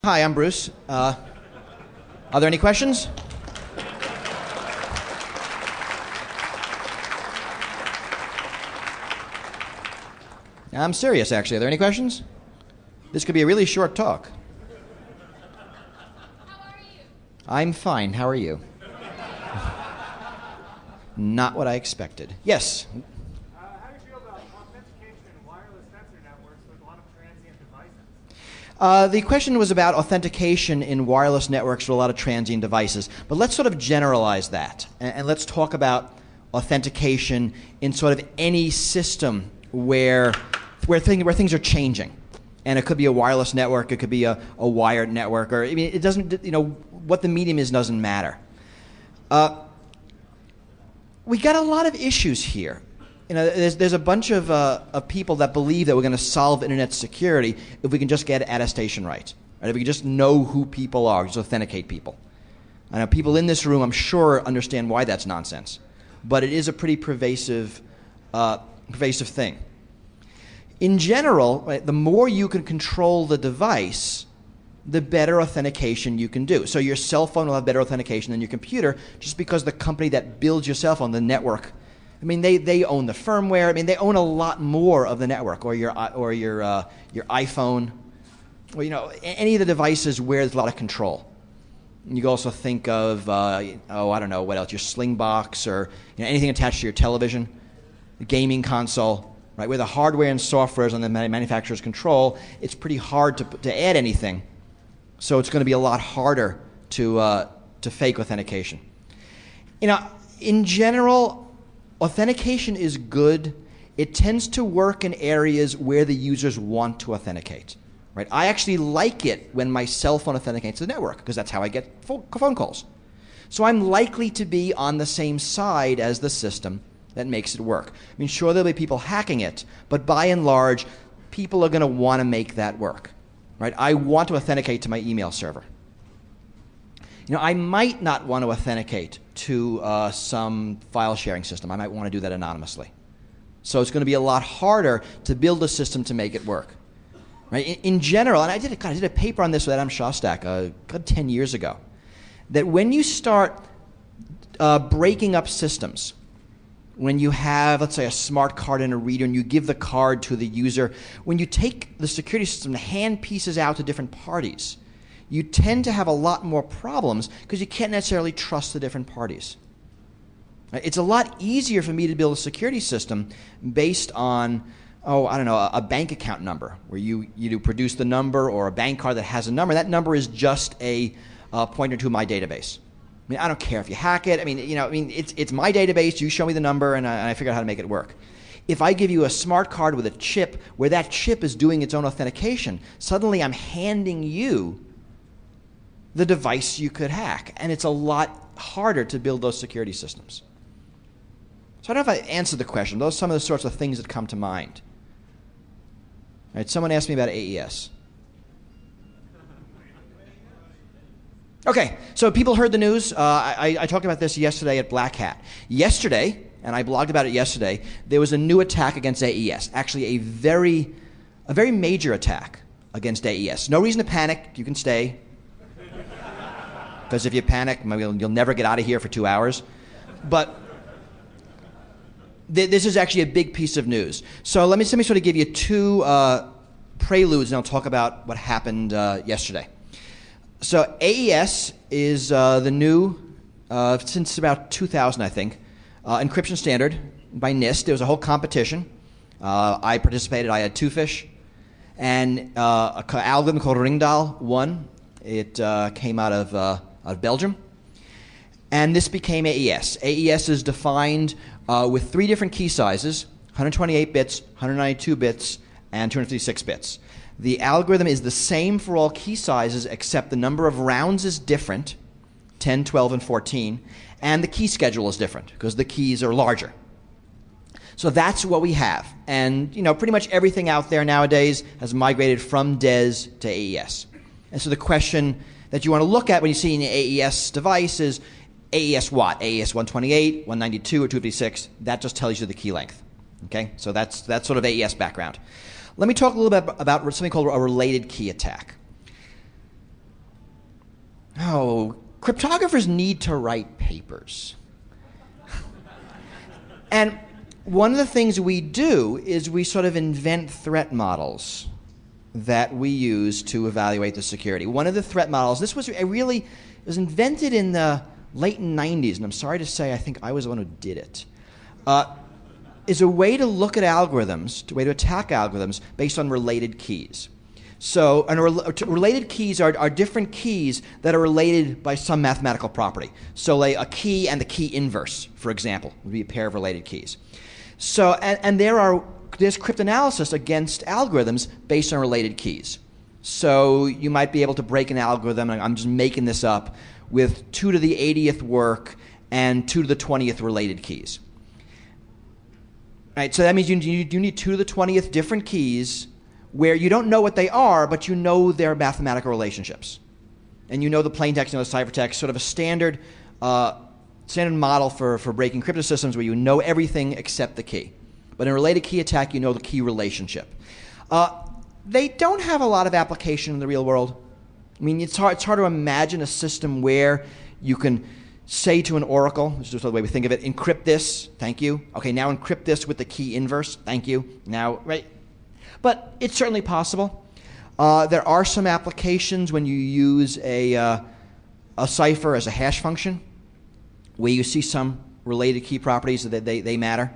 Hi, I'm Bruce. Are there any questions? I'm serious, actually. Are there any questions? This could be a really short talk. How are you? I'm fine. How are you? Not what I expected. Yes? How do you feel about authentication in wireless sensor networks with a lot of transient devices? The question was about authentication in wireless networks with a lot of transient devices. But let's sort of generalize that. And let's talk about authentication in sort of any system where things are changing. And it could be a wireless network, it could be a wired network, or, I mean, it doesn't, what the medium is doesn't matter. We got a lot of issues here. There's a bunch of people that believe that we're going to solve internet security if we can just get attestation right? If we can just know who people are, just authenticate people. I know people in this room, I'm sure, understand why that's nonsense. But it is a pretty pervasive thing. In general, right, the more you can control the device, the better authentication you can do. So your cell phone will have better authentication than your computer just because the company that builds your cell phone, the network, I mean, they own the firmware. I mean, they own a lot more of the network, or your iPhone, or any of the devices where there's a lot of control. And you can also think of I don't know what else, your Slingbox, or anything attached to your television, the gaming console. Right, where the hardware and software is on the manufacturer's control, it's pretty hard to add anything. So it's going to be a lot harder to fake authentication. In general, authentication is good. It tends to work in areas where the users want to authenticate. Right? I actually like it when my cell phone authenticates the network because that's how I get phone calls. So I'm likely to be on the same side as the system that makes it work. I mean, sure, there'll be people hacking it, but by and large, people are going to want to make that work. Right? I want to authenticate to my email server. I might not want to authenticate to some file sharing system. I might want to do that anonymously. So it's going to be a lot harder to build a system to make it work. Right? In general, and I did a paper on this with Adam Shostak 10 years ago, that when you start breaking up systems, when you have, let's say, a smart card and a reader, and you give the card to the user, when you take the security system and hand pieces out to different parties, you tend to have a lot more problems because you can't necessarily trust the different parties. It's a lot easier for me to build a security system based on, a bank account number, where you produce the number, or a bank card that has a number. That number is just a pointer to my database. I mean, I don't care if you hack it. I mean, it's my database. You show me the number, and I figure out how to make it work. If I give you a smart card with a chip, where that chip is doing its own authentication, suddenly I'm handing you the device you could hack, and it's a lot harder to build those security systems. So I don't know if I answered the question. Those are some of the sorts of things that come to mind. All right, someone asked me about AES. Okay, so people heard the news. I talked about this yesterday at Black Hat. Yesterday, and I blogged about it yesterday, there was a new attack against AES. Actually, a very major attack against AES. No reason to panic. You can stay. Because if you panic, you'll never get out of here for 2 hours. But this is actually a big piece of news. So let me sort of give you two preludes, and I'll talk about what happened yesterday. So AES is the new, since about 2000, I think, encryption standard by NIST. There was a whole competition. I participated. I had Twofish. And an algorithm called Ringdahl won. It came out of Belgium. And this became AES. AES is defined with 3 different key sizes, 128 bits, 192 bits, and 256 bits. The algorithm is the same for all key sizes, except the number of rounds is different, 10, 12, and 14, and the key schedule is different because the keys are larger. So that's what we have. And pretty much everything out there nowadays has migrated from DES to AES. And so the question that you want to look at when you see an AES device is AES what? AES 128, 192, or 256. That just tells you the key length. Okay, so that's sort of AES background. Let me talk a little bit about something called a related key attack. oh, cryptographers need to write papers. And one of the things we do is we sort of invent threat models that we use to evaluate the security. One of the threat models, this was it was invented in the late 90s, and I'm sorry to say I think I was the one who did it, is a way to look at algorithms, a way to attack algorithms based on related keys. So related keys are different keys that are related by some mathematical property. So like a key and the key inverse, for example, would be a pair of related keys. So and there's cryptanalysis against algorithms based on related keys. So you might be able to break an algorithm, and I'm just making this up, with 2 to the 80th work and 2 to the 20th related keys. Right, so that means you need 2 to the 20th different keys where you don't know what they are, but you know their mathematical relationships. And you know the plaintext, you know the ciphertext, sort of a standard model for breaking crypto systems where you know everything except the key. But in a related key attack, you know the key relationship. They don't have a lot of application in the real world. I mean, it's hard to imagine a system where you can say to an oracle, which is just the way we think of it, encrypt this, thank you. Okay, now encrypt this with the key inverse, thank you. Now, right? But it's certainly possible. There are some applications when you use a cipher as a hash function where you see some related key properties that they matter.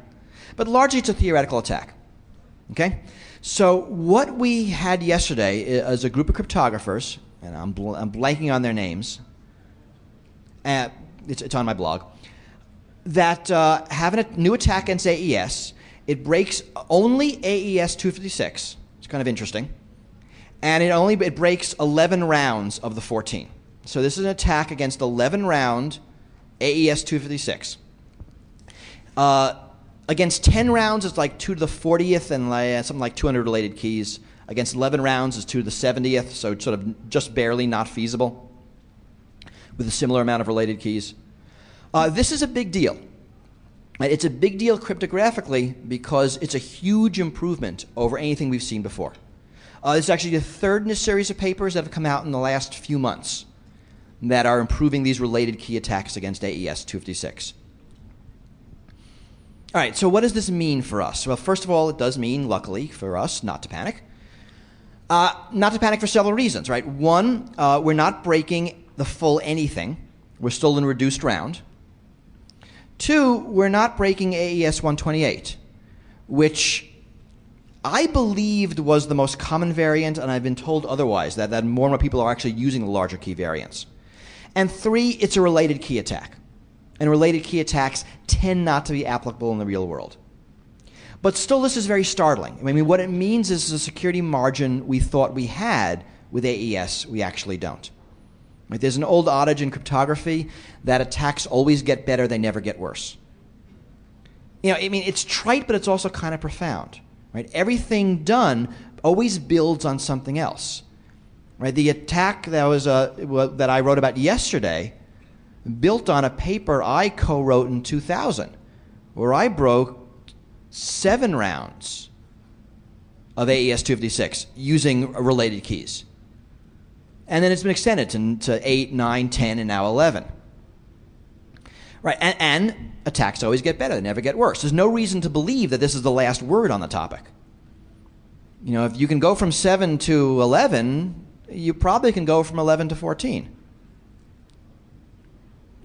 But largely it's a theoretical attack. Okay? So what we had yesterday is a group of cryptographers, and I'm blanking on their names. It's on my blog, that have a new attack against AES. It breaks only AES 256. It's kind of interesting. And it breaks 11 rounds of the 14. So this is an attack against 11 round AES 256. Against 10 rounds, it's like 2 to the 40th and something like 200 related keys. Against 11 rounds, it's 2 to the 70th, so it's sort of just barely not feasible with a similar amount of related keys. This is a big deal. It's a big deal cryptographically because it's a huge improvement over anything we've seen before. This is actually the third in a series of papers that have come out in the last few months that are improving these related key attacks against AES 256. All right, so what does this mean for us? Well, first of all, it does mean, luckily for us, not to panic. Not to panic for several reasons, right? One, we're not breaking the full anything. We're still in reduced round. Two, we're not breaking AES 128, which I believed was the most common variant, and I've been told otherwise, that more and more people are actually using the larger key variants. And three, it's a related key attack. And related key attacks tend not to be applicable in the real world. But still, this is very startling. I mean, what it means is the security margin we thought we had with AES, we actually don't. Right? There's an old adage in cryptography that attacks always get better, they never get worse. You know, I mean, it's trite, but it's also kind of profound. Right? Everything done always builds on something else. Right? The attack that I wrote about yesterday built on a paper I co-wrote in 2000, where I broke 7 rounds of AES 256 using related keys. And then it's been extended to 8, 9, 10, and now 11. Right, and attacks always get better, they never get worse. There's no reason to believe that this is the last word on the topic. You know, if you can go from 7 to 11, you probably can go from 11 to 14.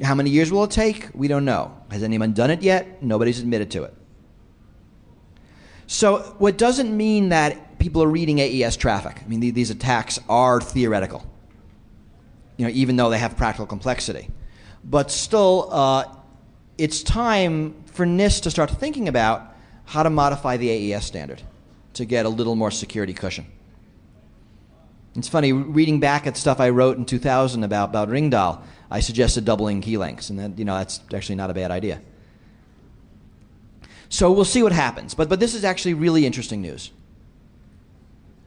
How many years will it take? We don't know. Has anyone done it yet? Nobody's admitted to it. So what doesn't mean that people are reading AES traffic. I mean, these attacks are theoretical, you know, even though they have practical complexity. But still, it's time for NIST to start thinking about how to modify the AES standard to get a little more security cushion. It's funny, reading back at stuff I wrote in 2000 about Ringdahl, I suggested doubling key lengths, and that, you know, that's actually not a bad idea. So we'll see what happens. But this is actually really interesting news.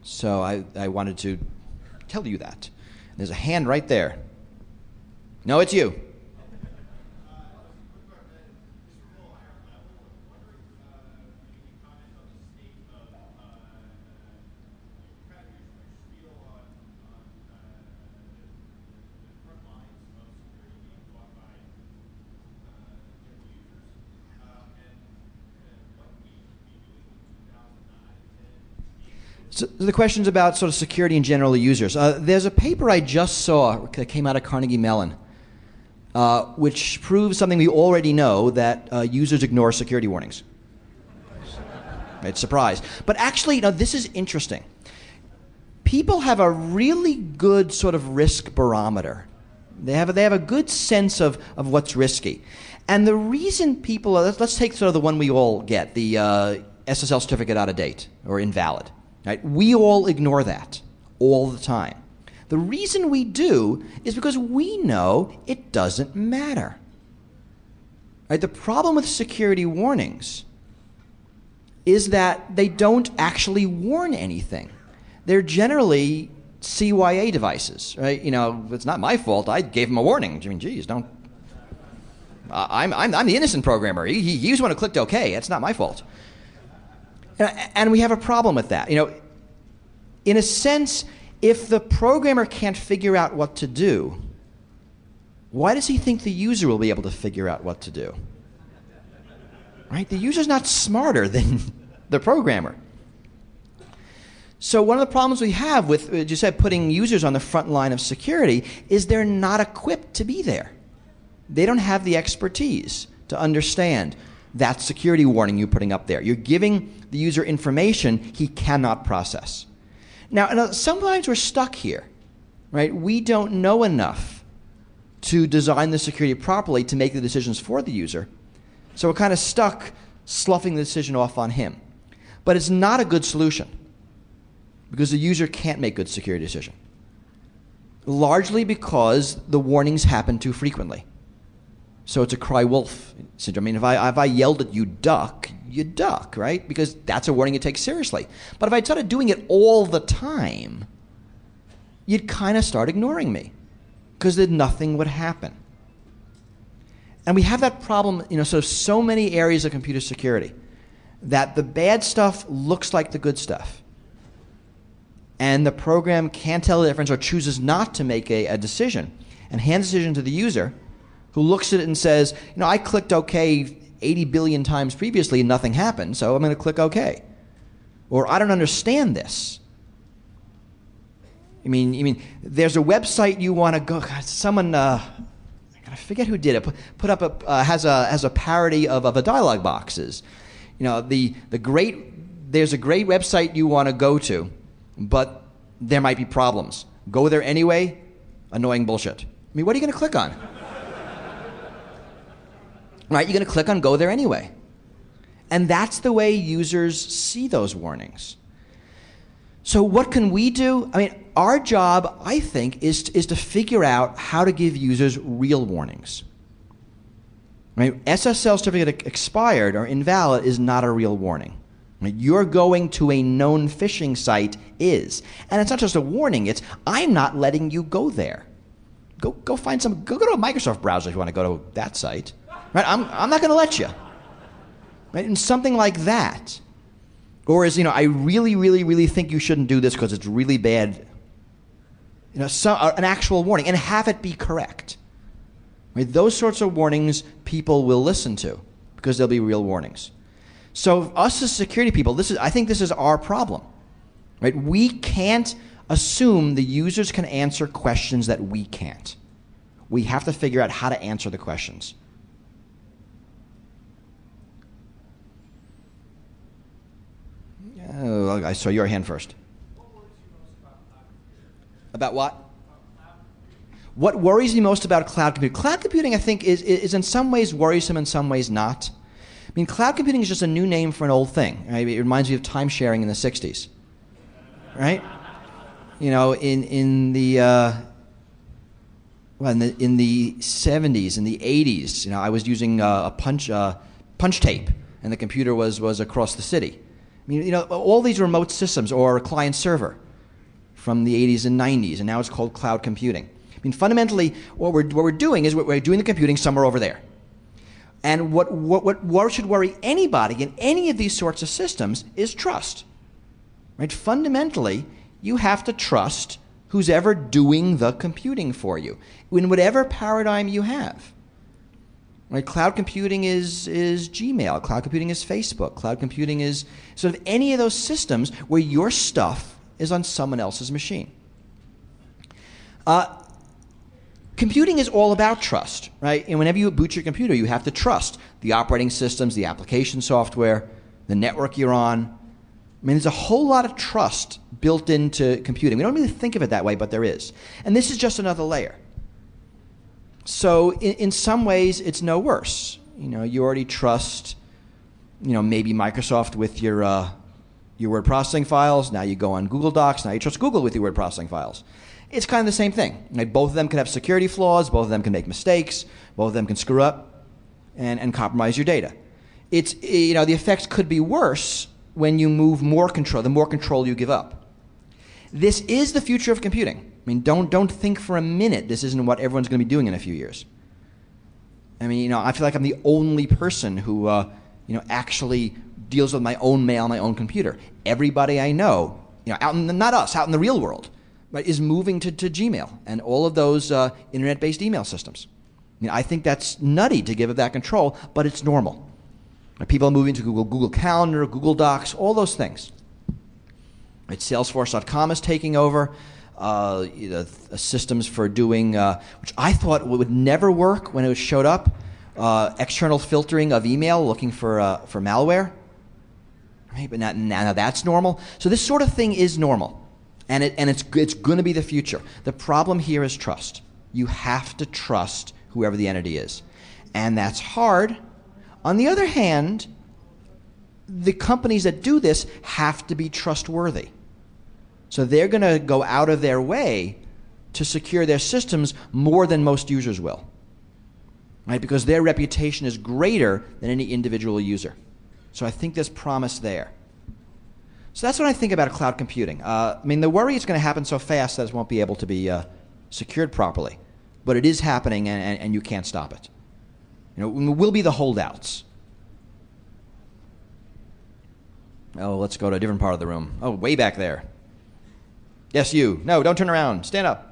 So I wanted to tell you that. There's a hand right there. No, it's you. So the question's about sort of security in general users. There's a paper I just saw that came out of Carnegie Mellon, which proves something we already know, that users ignore security warnings. It's a surprise. But actually, this is interesting. People have a really good sort of risk barometer. They have a good sense of what's risky. And the reason people, let's take sort of the one we all get, the SSL certificate out of date or invalid. Right? We all ignore that all the time. The reason we do is because we know it doesn't matter. Right? The problem with security warnings is that they don't actually warn anything. They're generally CYA devices, right? It's not my fault. I gave him a warning. I mean, geez, don't. I'm the innocent programmer. He was the one who clicked OK. It's not my fault. And we have a problem with that. In a sense, if the programmer can't figure out what to do, why does he think the user will be able to figure out what to do? Right? The user's not smarter than the programmer. So one of the problems we have with, as you said, putting users on the front line of security is they're not equipped to be there. They don't have the expertise to understand that security warning you're putting up there. You're giving the user information he cannot process. Now, sometimes we're stuck here, right? We don't know enough to design the security properly to make the decisions for the user. So we're kind of stuck sloughing the decision off on him. But it's not a good solution because the user can't make good security decision. Largely because the warnings happen too frequently. So it's a cry wolf syndrome. I mean, if I yelled at you duck, you duck, right? Because that's a warning you take seriously. But if I started doing it all the time, you'd kind of start ignoring me because then nothing would happen. And we have that problem, so many areas of computer security, that the bad stuff looks like the good stuff. And the program can't tell the difference or chooses not to make a decision and hands the decision to the user, who looks at it and says, I clicked OK 80 billion times previously and nothing happened, so I'm going to click OK. Or I don't understand this. You mean, there's a website you want to go. God, someone, I forget who did it. Put up has a parody of a dialog boxes. There's a great website you want to go to, but there might be problems. Go there anyway. Annoying bullshit. I mean, what are you going to click on? Right? You're going to click on go there anyway. And that's the way users see those warnings. So what can we do? I mean, our job, I think, is to figure out how to give users real warnings. Right? SSL certificate expired or invalid is not a real warning. Right? You're going to a known phishing site is. And it's not just a warning, it's I'm not letting you go there. Go find go to a Microsoft browser if you want to go to that site. Right? I'm not going to let you. Right? And something like that. Or I really, really, really think you shouldn't do this because it's really bad. An actual warning, and have it be correct. Right? Those sorts of warnings people will listen to because they'll be real warnings. So us as security people, I think this is our problem. Right? We can't assume the users can answer questions that we can't. We have to figure out how to answer the questions. Oh, I saw your hand first. About what? What worries me most about cloud computing? Cloud computing, I think, is in some ways worrisome, in some ways not. I mean, cloud computing is just a new name for an old thing. Right? It reminds me of time sharing in the 60s. Right? In the 70s, in the 80s, I was using a punch tape, and the computer was across the city. I mean, all these remote systems or client server from the 80s and 90s, and now it's called cloud computing. I mean, fundamentally, what we're doing is we're doing the computing somewhere over there. And what should worry anybody in any of these sorts of systems is trust. Right? Fundamentally, you have to trust who's ever doing the computing for you in whatever paradigm you have. Right? Cloud computing is Gmail. Cloud computing is Facebook. Cloud computing is sort of any of those systems where your stuff is on someone else's machine. Computing is all about trust, right? And whenever you boot your computer, you have to trust the operating systems, the application software, the network you're on. I mean, there's a whole lot of trust built into computing. We don't really think of it that way, but there is. And this is just another layer. So in some ways, it's no worse. You already trust, maybe Microsoft with your word processing files. Now you go on Google Docs. Now you trust Google with your word processing files. It's kind of the same thing. Right? Both of them can have security flaws. Both of them can make mistakes. Both of them can screw up and compromise your data. It's the effects could be worse when you move more control. The more control you give up. This is the future of computing. I mean, don't think for a minute this isn't what everyone's going to be doing in a few years. I mean, I feel like I'm the only person who, actually deals with my own mail on my own computer. Everybody I know, out in the real world, right, is moving to Gmail and all of those internet-based email systems. I think that's nutty to give it that control, but it's normal. People are moving to Google Calendar, Google Docs, all those things. Right, Salesforce.com is taking over. Systems for doing, which I thought would never work when it showed up, external filtering of email, looking for malware. Right, but now that's normal. So this sort of thing is normal, and it's going to be the future. The problem here is trust. You have to trust whoever the entity is, and that's hard. On the other hand, the companies that do this have to be trustworthy. So they're going to go out of their way to secure their systems more than most users will, right? Because their reputation is greater than any individual user. So I think there's promise there. So that's what I think about cloud computing. The worry is going to happen so fast that it won't be able to be secured properly. But it is happening, and you can't stop it. We'll be the holdouts. Oh, let's go to a different part of the room. Oh, way back there. Yes, you. No, don't turn around. Stand up.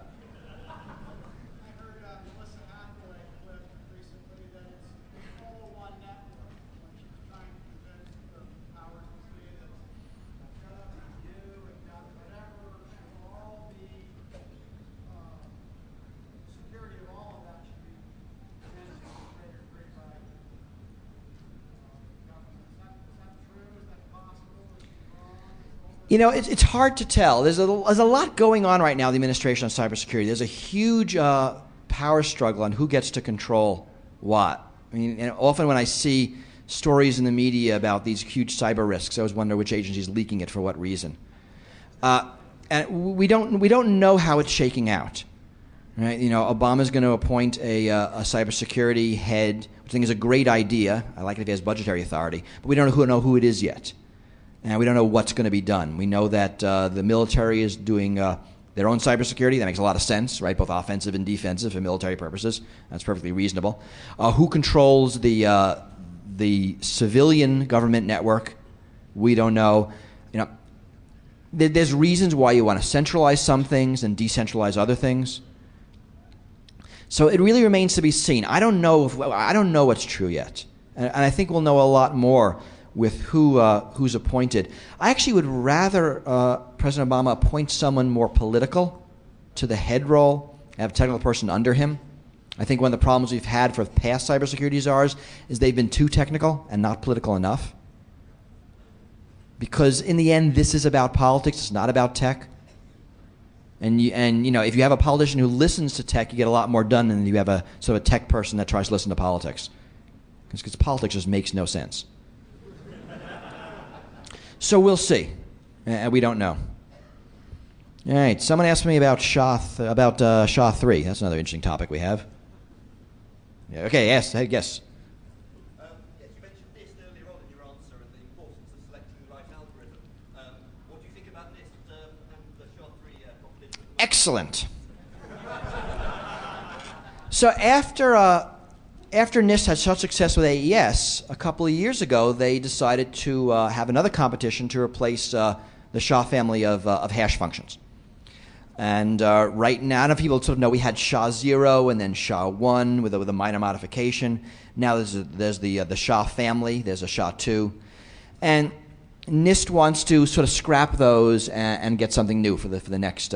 It's hard to tell. There's a lot going on right now in the administration on cybersecurity. There's a huge power struggle on who gets to control what. And often when I see stories in the media about these huge cyber risks, I always wonder which agency is leaking it for what reason. And we don't know how it's shaking out. Right? Obama's going to appoint a cybersecurity head, which I think is a great idea. I like it if he has budgetary authority, but we don't know who it is yet. And we don't know what's going to be done. We know that the military is doing their own cybersecurity. That makes a lot of sense, right? Both offensive and defensive for military purposes. That's perfectly reasonable. Who controls the civilian government network? We don't know. There's reasons why you want to centralize some things and decentralize other things. So it really remains to be seen. I don't know what's true yet, and I think we'll know a lot more with who's appointed. I actually would rather President Obama appoint someone more political to the head role, have a technical person under him. I think one of the problems we've had for past cybersecurity czars is they've been too technical and not political enough. Because in the end, this is about politics. It's not about tech. And if you have a politician who listens to tech, you get a lot more done than you have a sort of a tech person that tries to listen to politics. Because politics just makes no sense. So we'll see. We don't know. All right. Someone asked me about SHA-3. That's another interesting topic we have. Yeah, okay. Yes. Yes. Yes, you mentioned NIST earlier on in your answer and the importance of selecting the right algorithm. What do you think about NIST and the SHA-3 competition? Excellent. So after NIST had such success with AES, a couple of years ago, they decided to have another competition to replace the SHA family of hash functions. And right now, I don't know if people sort of know we had SHA-0 and then SHA-1 with a minor modification. Now there's the SHA family. There's a SHA-2. And NIST wants to sort of scrap those and get something new for the next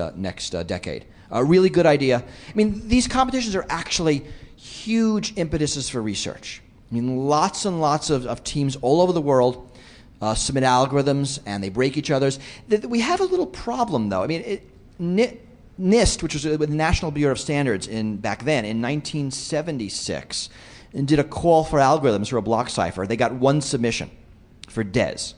decade. A really good idea. I mean, these competitions are actually huge impetuses for research. I mean, lots and lots of teams all over the world submit algorithms, and they break each other's. We have a little problem, though. I mean, NIST, which was the National Bureau of Standards back then, in 1976, and did a call for algorithms for a block cipher. They got one submission for DES.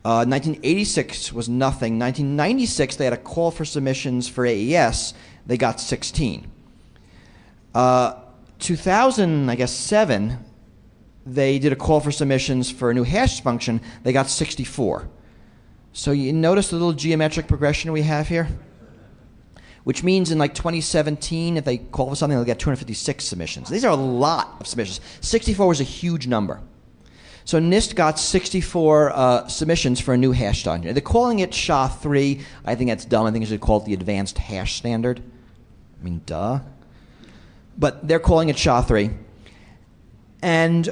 1986 was nothing. 1996, they had a call for submissions for AES. They got 16. 2007, they did a call for submissions for a new hash function. They got 64. So you notice the little geometric progression we have here? Which means in like 2017, if they call for something, they'll get 256 submissions. These are a lot of submissions. 64 was a huge number. So NIST got 64 submissions for a new hash standard. They're calling it SHA-3. I think that's dumb. I think they should call it the Advanced Hash Standard. I mean, duh. But they're calling it SHA-3. And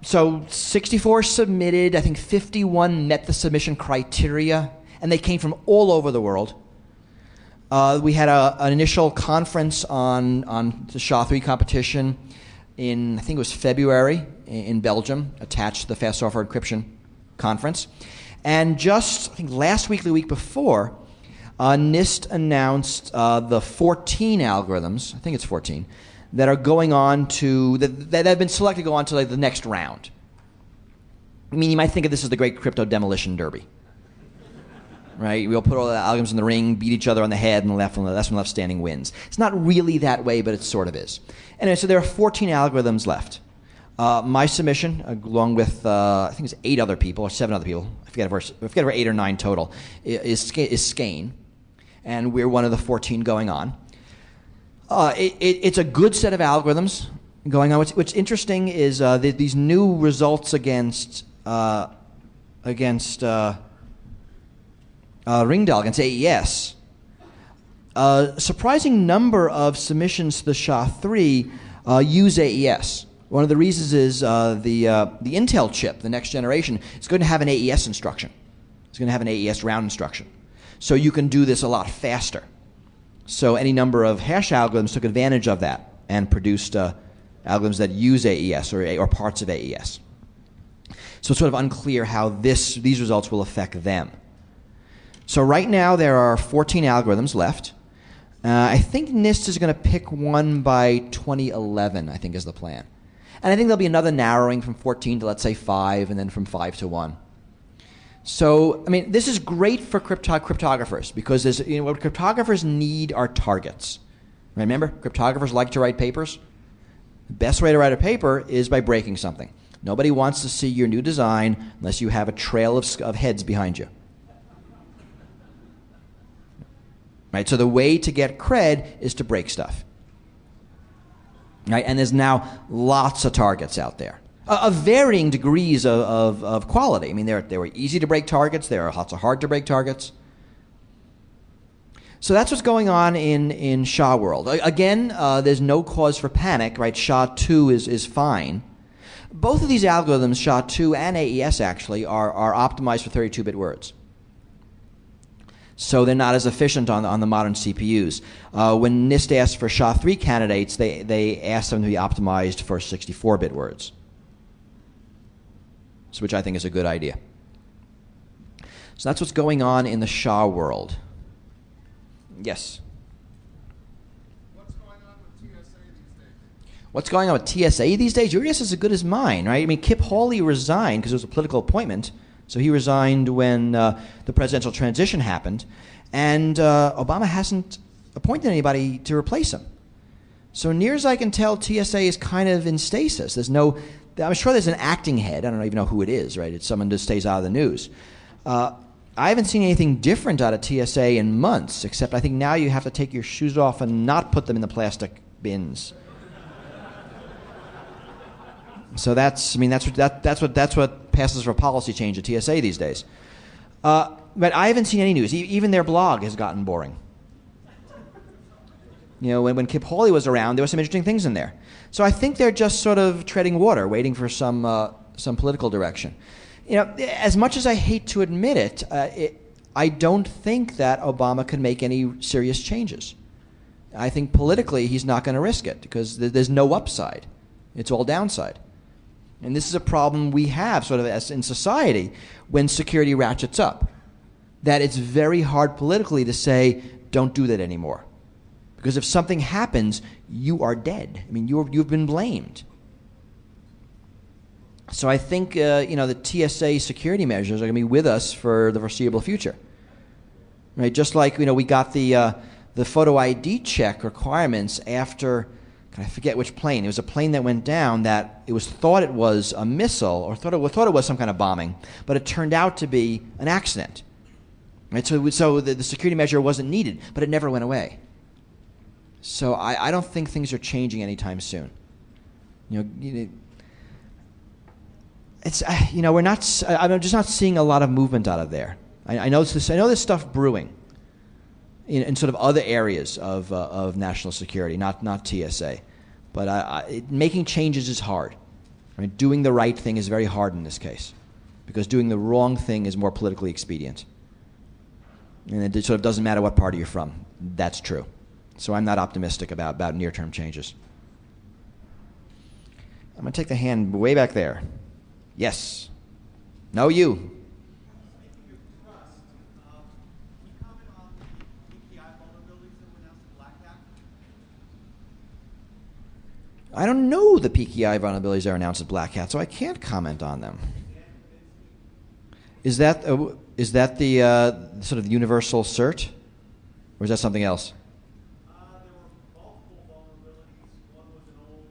so 64 submitted. I think 51 met the submission criteria. And they came from all over the world. We had an initial conference on the SHA-3 competition in, I think it was February, in Belgium, attached to the Fast Software Encryption Conference. And just, I think last week, the week before, NIST announced the 14 algorithms, I think it's 14, that are going on to, that have been selected to go on to like the next round. I mean, you might think of this as the great crypto demolition derby. Right? We'll put all the algorithms in the ring, beat each other on the head, and the last one left standing wins. It's not really that way, but it sort of is. Anyway, so there are 14 algorithms left. My submission, along with I think it's 8 other people or 7 other people, I forget if we're 8 or 9 total, is Skane, and we're one of the 14 going on. It's a good set of algorithms going on. What's interesting is these new results against Ringdal, against AES. A surprising number of submissions to the SHA-3 use AES. One of the reasons is the Intel chip, the next generation, is going to have an AES instruction. It's going to have an AES round instruction. So you can do this a lot faster. So any number of hash algorithms took advantage of that and produced algorithms that use AES or parts of AES. So it's sort of unclear how these results will affect them. So right now there are 14 algorithms left. I think NIST is going to pick one by 2011, I think is the plan. And I think there'll be another narrowing from 14 to, let's say, 5, and then from 5 to 1. So, I mean, this is great for cryptographers because what cryptographers need are targets. Remember, cryptographers like to write papers. The best way to write a paper is by breaking something. Nobody wants to see your new design unless you have a trail of heads behind you. Right? So the way to get cred is to break stuff. Right? And there's now lots of targets out there of varying degrees of quality. I mean, there were easy to break targets. There are lots of hard to break targets. So that's what's going on in SHA world. Again, there's no cause for panic. Right? SHA-2 is fine. Both of these algorithms, SHA-2 and AES, actually are optimized for 32-bit words. So they're not as efficient on the modern CPUs. When NIST asked for SHA-3 candidates, they asked them to be optimized for 64-bit words, which I think is a good idea. So that's what's going on in the SHA world. Yes? What's going on with TSA these days? What's going on with TSA these days? Your guess is as good as mine, right? I mean, Kip Hawley resigned because it was a political appointment. So he resigned when the presidential transition happened, and Obama hasn't appointed anybody to replace him. So near as I can tell, TSA is kind of in stasis. I'm sure there's an acting head. I don't even know who it is, right? It's someone who stays out of the news. I haven't seen anything different out of TSA in months, except I think now you have to take your shoes off and not put them in the plastic bins. So that's what passes for policy change at TSA these days. But I haven't seen any news. Even their blog has gotten boring. When Kip Hawley was around, there were some interesting things in there. So I think they're just sort of treading water, waiting for some political direction. As much as I hate to admit it, I don't think that Obama can make any serious changes. I think politically he's not going to risk it because there's no upside. It's all downside. And this is a problem we have sort of as in society when security ratchets up, that it's very hard politically to say, don't do that anymore. Because if something happens, you are dead. I mean, you've been blamed. So I think the TSA security measures are going to be with us for the foreseeable future. Right? Just like we got the photo ID check requirements after, I forget which plane. It was a plane that went down that it was thought it was a missile or thought it was some kind of bombing, but it turned out to be an accident. Right? So the security measure wasn't needed, but it never went away. So I don't think things are changing anytime soon. It's we're not. I'm just not seeing a lot of movement out of there. I know there's stuff brewing in sort of other areas of national security, not TSA, but making changes is hard. I mean, doing the right thing is very hard in this case, because doing the wrong thing is more politically expedient, and it sort of doesn't matter what party you're from. That's true. So I'm not optimistic about near-term changes. I'm going to take the hand way back there. Yes. No, you. Speaking of trust, can you comment on the PKI vulnerabilities that were announced in Black Hat? I don't know the PKI vulnerabilities that are announced at Black Hat, so I can't comment on them. Is that the sort of universal cert, or is that something else? There were multiple vulnerabilities. One was an old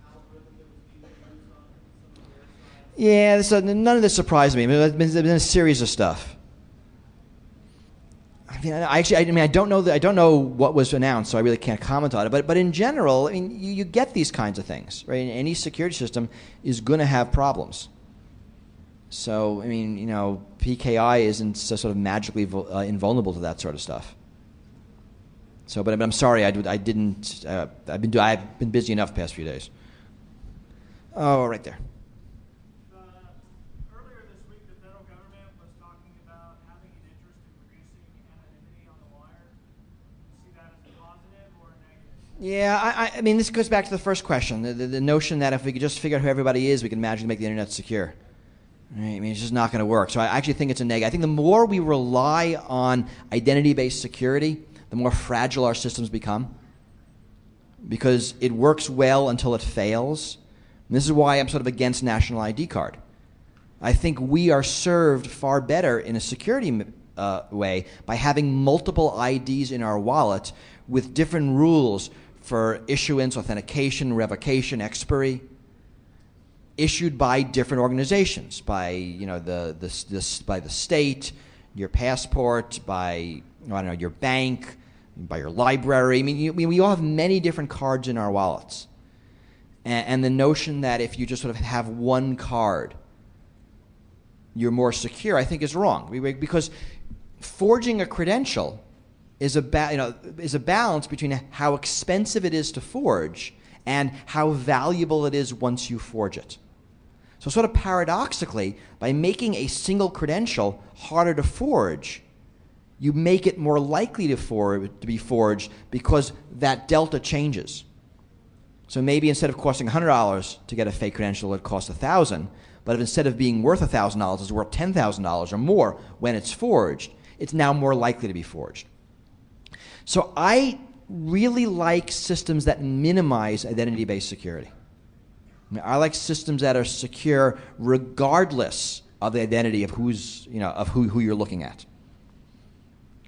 algorithm that was being used on some of their sites. Yeah, none of this surprised me. I mean, there's been a series of stuff. I don't know what was announced, so I really can't comment on it. But in general, I mean, you get these kinds of things, right? And any security system is going to have problems. So, I mean, PKI isn't so sort of magically invulnerable to that sort of stuff. So, but I'm sorry, I didn't. I've been busy enough the past few days. Oh, right there. Earlier this week, the federal government was talking about having an interest in reducing anonymity on the wire. Do you see that as a positive or a negative? Yeah, I mean, this goes back to the first question, the notion that if we could just figure out who everybody is, we can magically make the internet secure. Right? I mean, it's just not going to work. So I actually think it's a negative. I think the more we rely on identity-based security, the more fragile our systems become, because it works well until it fails. And this is why I'm sort of against national ID card. I think we are served far better in a security way by having multiple IDs in our wallet with different rules for issuance, authentication, revocation, expiry, issued by different organizations, by by the state, your passport, by your bank, by your library. I mean, we all have many different cards in our wallets, and the notion that if you just sort of have one card, you're more secure, I think is wrong. Because forging a credential is a balance between how expensive it is to forge and how valuable it is once you forge it. So sort of paradoxically, by making a single credential harder to forge, you make it more likely to be forged because that delta changes. So maybe instead of costing $100 to get a fake credential, it costs $1,000. But if instead of being worth $1,000, it's worth $10,000 or more when it's forged, it's now more likely to be forged. So I really like systems that minimize identity-based security. I like systems that are secure regardless of the identity of who you're looking at.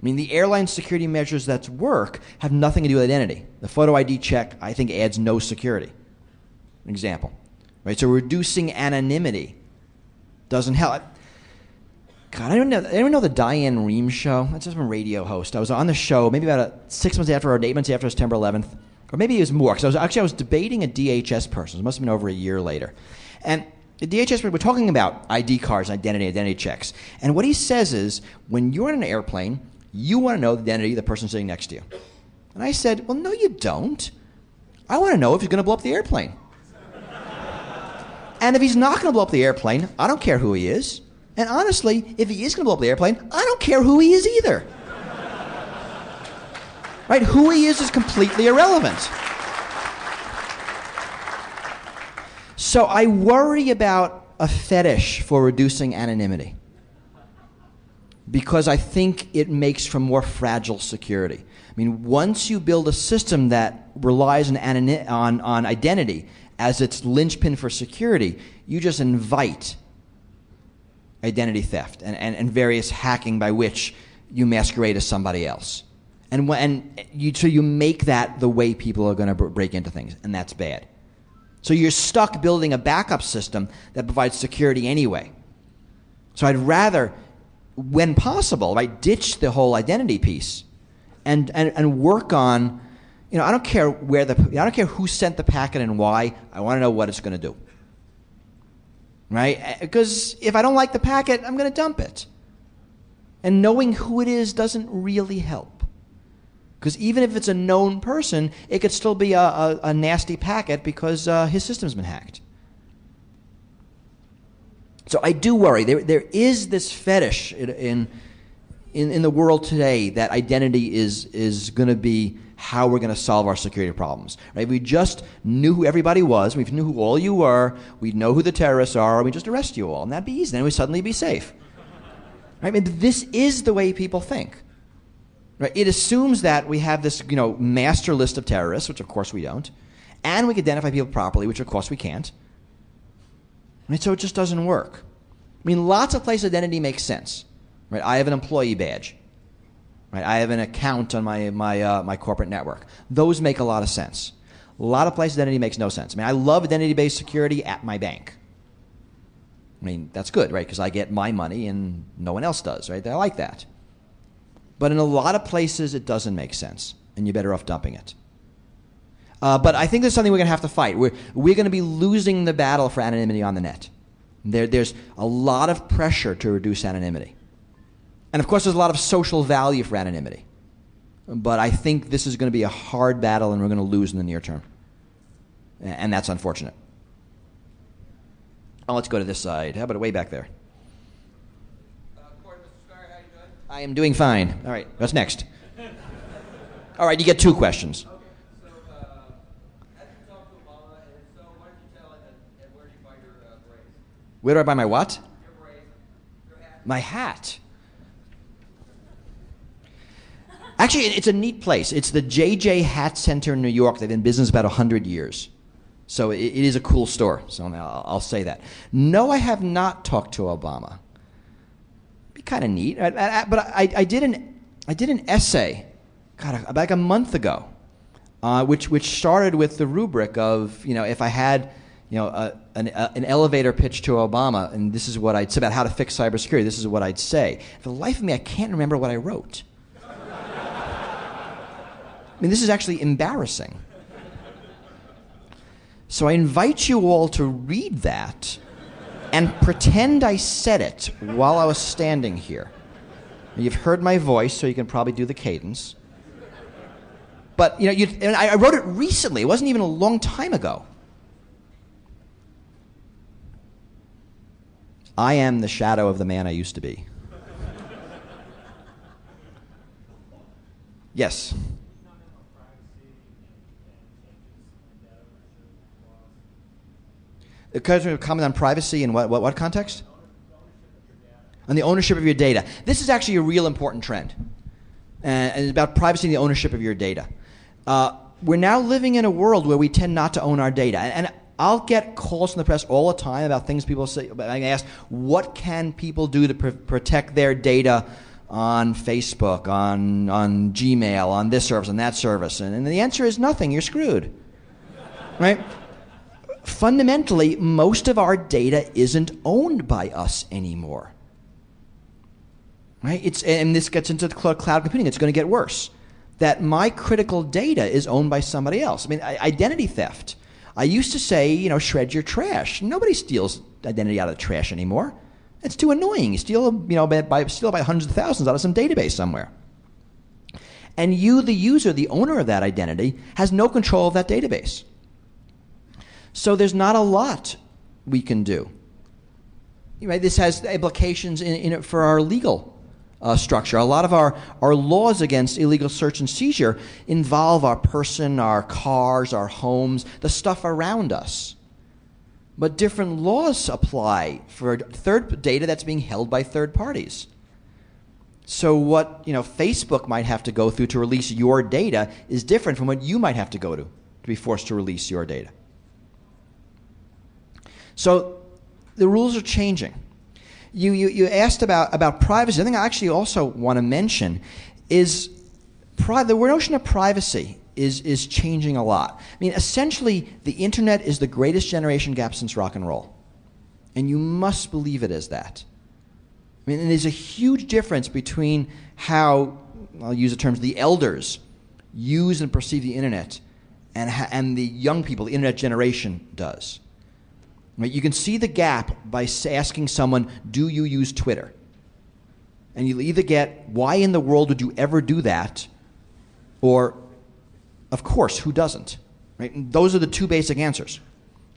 I mean, the airline security measures that work have nothing to do with identity. The photo ID check, I think, adds no security. An example, right? So reducing anonymity doesn't help. God, I don't know the Diane Rehm show. That's just a radio host. I was on the show maybe about 6 months after or 8 months after September 11th. Or maybe it was more, because I was debating a DHS person. It must have been over a year later. And The DHS, we're talking about ID cards, identity checks. And what he says is, when you're in an airplane, you want to know the identity of the person sitting next to you. And I said, well, no, you don't. I want to know if he's going to blow up the airplane. And if he's not going to blow up the airplane, I don't care who he is. And honestly, if he is going to blow up the airplane, I don't care who he is either. Right? Who he is completely irrelevant. So I worry about a fetish for reducing anonymity because I think it makes for more fragile security. I mean, once you build a system that relies on identity as its linchpin for security, you just invite identity theft and various hacking by which you masquerade as somebody else. So you make that the way people are going to break into things, and that's bad. So you're stuck building a backup system that provides security anyway. So I'd rather, when possible, right, ditch the whole identity piece and work on, I don't care who sent the packet and why. I want to know what it's going to do. Right? Because if I don't like the packet, I'm going to dump it. And knowing who it is doesn't really help. Because even if it's a known person, it could still be a nasty packet because his system's been hacked. So I do worry. There is this fetish in the world today that identity is going to be how we're going to solve our security problems. Right? If we just knew who everybody was, we knew who all you were, we'd know who the terrorists are, we'd just arrest you all, and that'd be easy. Then we'd suddenly be safe. Right? I mean, this is the way people think. Right? It assumes that we have this, master list of terrorists, which of course we don't, and we can identify people properly, which of course we can't. Right? So it just doesn't work. I mean, lots of places identity makes sense. Right? I have an employee badge. Right? I have an account on my corporate network. Those make a lot of sense. A lot of places identity makes no sense. I mean, I love identity-based security at my bank. I mean, that's good, right? Because I get my money and no one else does, right? I like that. But in a lot of places, it doesn't make sense, and you're better off dumping it. But I think there's something we're going to have to fight. We're going to be losing the battle for anonymity on the net. There's a lot of pressure to reduce anonymity. And of course, there's a lot of social value for anonymity. But I think this is going to be a hard battle, and we're going to lose in the near term. And that's unfortunate. Oh, let's go to this side. How about way back there? I am doing fine. All right, what's next? All right, you get 2 questions. Okay, so how did you talk to Obama, and if so, why did you tell him, and where do you buy your brace? Where do I buy my what? Your brace, your hat. My hat. Actually, it's a neat place. It's the JJ Hat Center in New York. They've been in business about 100 years. So it is a cool store. So I'll say that. No, I have not talked to Obama. Be kind of neat. But I did an essay, God, like a month ago, which started with the rubric of, if I had, an elevator pitch to Obama, and this is what I'd say about how to fix cybersecurity. This is what I'd say. For the life of me, I can't remember what I wrote. I mean, this is actually embarrassing. So I invite you all to read that and pretend I said it while I was standing here. You've heard my voice, so you can probably do the cadence. But, and I wrote it recently. It wasn't even a long time ago. I am the shadow of the man I used to be. Yes? The comment on privacy in what context? On the ownership of your data. This is actually a real important trend. And it's about privacy and the ownership of your data. We're now living in a world where we tend not to own our data. And I'll get calls from the press all the time about things people say. I ask, what can people do to protect their data on Facebook, on Gmail, on this service, on that service? And the answer is nothing. You're screwed. Right? Fundamentally, most of our data isn't owned by us anymore. Right? And this gets into cloud computing. It's going to get worse. That my critical data is owned by somebody else. I mean, identity theft. I used to say, shred your trash. Nobody steals identity out of the trash anymore. It's too annoying. You steal, by hundreds of thousands out of some database somewhere. And you, the user, the owner of that identity, has no control of that database. So there's not a lot we can do. Right? This has implications in it for our legal structure. A lot of our laws against illegal search and seizure involve our person, our cars, our homes, the stuff around us. But different laws apply for third data that's being held by third parties. So what Facebook might have to go through to release your data is different from what you might have to go to be forced to release your data. So the rules are changing. You asked about privacy. The thing I actually also want to mention is the notion of privacy is changing a lot. I mean, essentially, the internet is the greatest generation gap since rock and roll. And you must believe it is that. I mean, and there's a huge difference between how, I'll use the terms, the elders use and perceive the internet and the young people, the internet generation, does. Right? You can see the gap by asking someone, do you use Twitter? And you'll either get, why in the world would you ever do that? Or, of course, who doesn't? Right? And those are the two basic answers.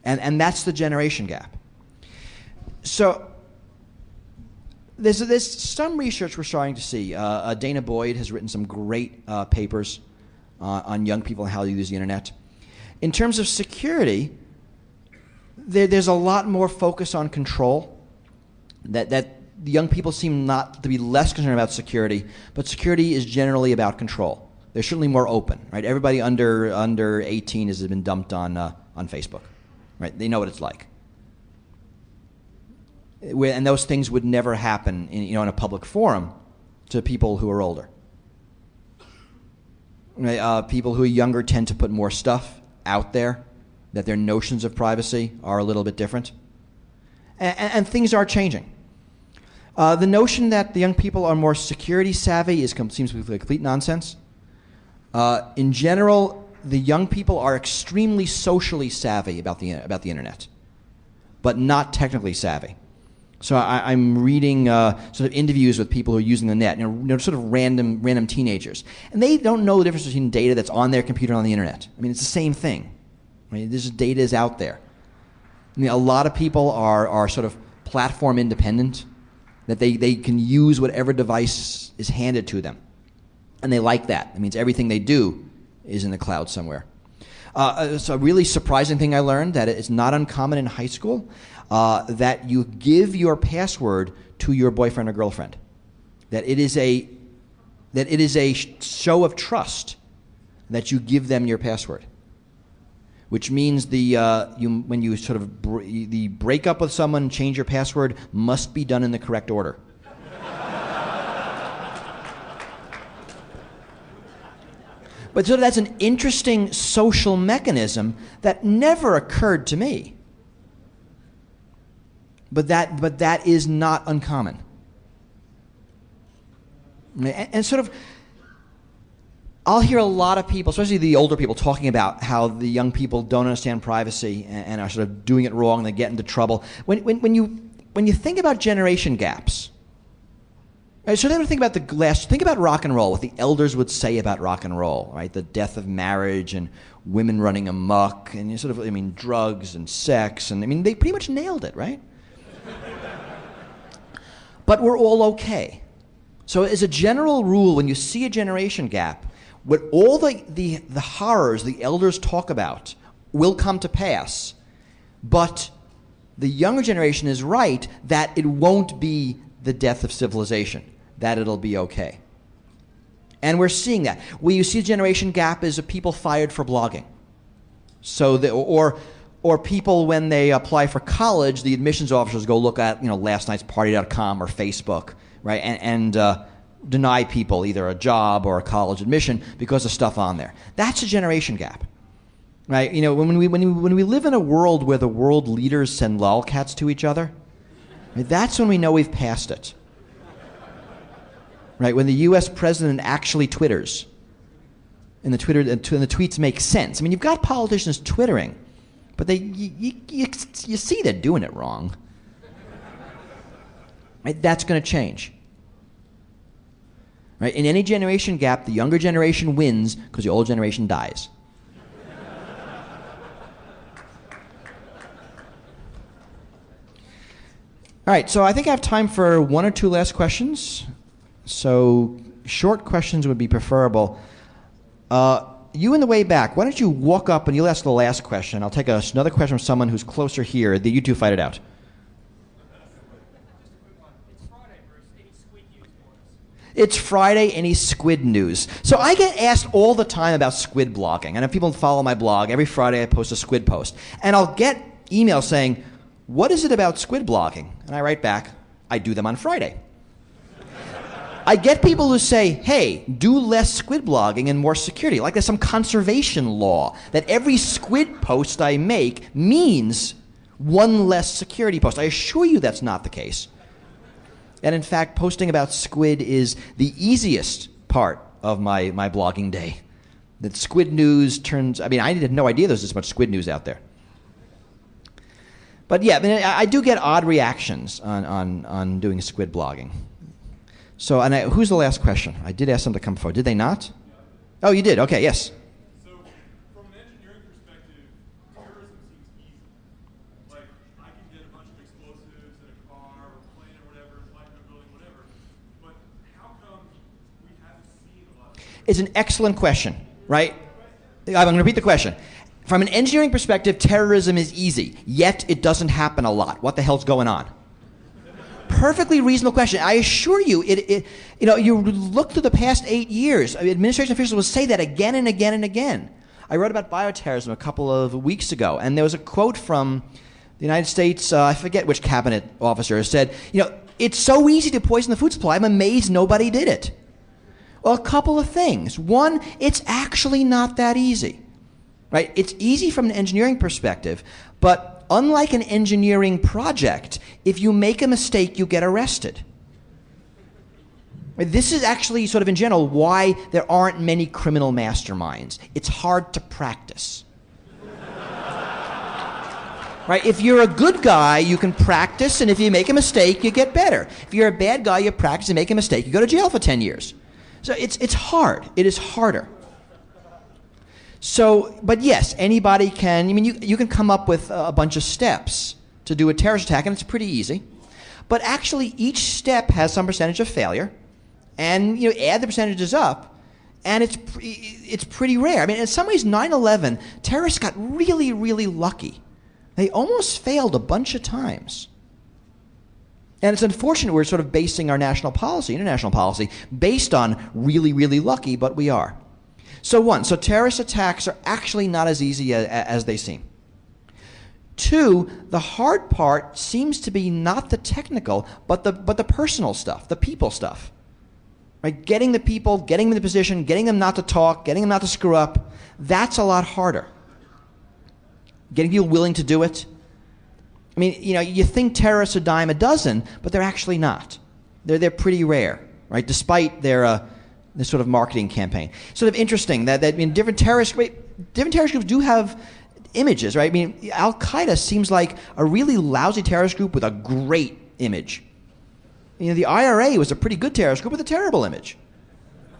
And that's the generation gap. So there's some research we're starting to see. Dana Boyd has written some great papers on young people and how they use the internet. In terms of security, there's a lot more focus on control. That the young people seem not to be less concerned about security, but security is generally about control. They're certainly more open, right? Everybody under 18 has been dumped on Facebook, right? They know what it's like. And those things would never happen in a public forum to people who are older. Right? People who are younger tend to put more stuff out there, that their notions of privacy are a little bit different. And things are changing. The notion that the young people are more security savvy seems to be complete nonsense. In general, the young people are extremely socially savvy about the internet, but not technically savvy. So I'm reading sort of interviews with people who are using the net, sort of random teenagers, and they don't know the difference between data that's on their computer and on the internet. I mean, it's the same thing. I mean, this data is out there. I mean, a lot of people are sort of platform independent, that they can use whatever device is handed to them, and they like that. It means everything they do is in the cloud somewhere. It's a really surprising thing I learned, that it's not uncommon in high school that you give your password to your boyfriend or girlfriend. That it is a show of trust that you give them your password, which means when you sort of the breakup with someone, change your password, must be done in the correct order. But so that's an interesting social mechanism that never occurred to me. But that is not uncommon. And sort of, I'll hear a lot of people, especially the older people, talking about how the young people don't understand privacy and are sort of doing it wrong and they get into trouble. When you think about generation gaps, right, so think about rock and roll, what the elders would say about rock and roll, right? The death of marriage and women running amok and drugs and sex, and they pretty much nailed it, right? But we're all okay. So as a general rule, when you see a generation gap, what all the horrors the elders talk about will come to pass, but the younger generation is right that it won't be the death of civilization, that it'll be okay. And we're seeing that. Where you see a generation gap is people fired for blogging. So or people, when they apply for college, the admissions officers go look at last night's party.com or Facebook, right, and deny people either a job or a college admission because of stuff on there. That's a generation gap, right? When we live in a world where the world leaders send lolcats to each other, right, that's when we know we've passed it. Right, when the U.S. president actually twitters, and the tweets make sense. You've got politicians twittering, But you see they're doing it wrong. Right? That's going to change. Right? In any generation gap, the younger generation wins because the older generation dies. All right, so I think I have time for one or two last questions. So short questions would be preferable. You in the way back, why don't you walk up and you'll ask the last question. I'll take another question from someone who's closer here. You two fight it out. It's Friday, any squid news? So I get asked all the time about squid blogging. And if people follow my blog, every Friday I post a squid post. And I'll get emails saying, what is it about squid blogging? And I write back, I do them on Friday. I get people who say, hey, do less squid blogging and more security. Like there's some conservation law that every squid post I make means one less security post. I assure you that's not the case. And in fact, posting about squid is the easiest part of my blogging day. That squid news turns, I had no idea there's this much squid news out there. But yeah, I do get odd reactions on doing squid blogging. So, who's the last question? I did ask them to come forward. Did they not? Oh, you did? Okay, yes. So, from an engineering perspective, terrorism seems easy. Like, I can get a bunch of explosives in a car or plane or whatever, fly in a building, whatever. But how come we haven't seen a lot of it? It's an excellent question, right? I'm going to repeat the question. From an engineering perspective, terrorism is easy, yet it doesn't happen a lot. What the hell's going on? Perfectly reasonable question. I assure you, you look through the past 8 years, administration officials will say that again and again and again. I wrote about bioterrorism a couple of weeks ago, and there was a quote from the United States, I forget which cabinet officer, said, it's so easy to poison the food supply, I'm amazed nobody did it. Well, a couple of things. One, it's actually not that easy. Right? It's easy from an engineering perspective, but unlike an engineering project, if you make a mistake, you get arrested. This is actually sort of in general why there aren't many criminal masterminds. It's hard to practice. Right? If you're a good guy, you can practice, and if you make a mistake, you get better. If you're a bad guy, you practice and make a mistake, you go to jail for 10 years. So it's hard. It is harder. So, but yes, anybody can, you can come up with a bunch of steps to do a terrorist attack, and it's pretty easy. But actually, each step has some percentage of failure, and add the percentages up, and it's pretty rare. In some ways, 9/11, terrorists got really, really lucky. They almost failed a bunch of times. And it's unfortunate we're sort of basing our national policy, international policy, based on really, really lucky, but we are. So terrorist attacks are actually not as easy as they seem. Two, the hard part seems to be not the technical, but the personal stuff, the people stuff. Right? Getting the people, getting them in the position, getting them not to talk, getting them not to screw up, that's a lot harder. Getting people willing to do it. You think terrorists are a dime a dozen, but they're actually not. They're pretty rare, right? Despite their this sort of marketing campaign. Sort of interesting that different terrorist groups do have images, right? Al-Qaeda seems like a really lousy terrorist group with a great image. The IRA was a pretty good terrorist group with a terrible image.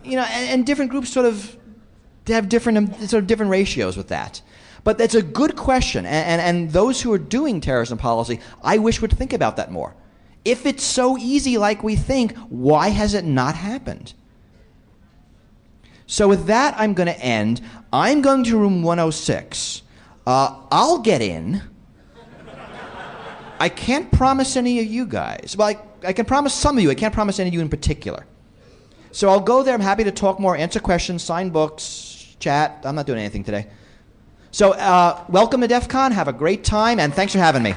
And different groups sort of have different ratios with that. But that's a good question, and those who are doing terrorism policy, I wish would think about that more. If it's so easy like we think, why has it not happened? So with that, I'm going to end. I'm going to room 106. I'll get in. I can't promise any of you guys. Well, I can promise some of you. I can't promise any of you in particular. So I'll go there. I'm happy to talk more, answer questions, sign books, chat. I'm not doing anything today. So welcome to DEFCON. Have a great time, and thanks for having me.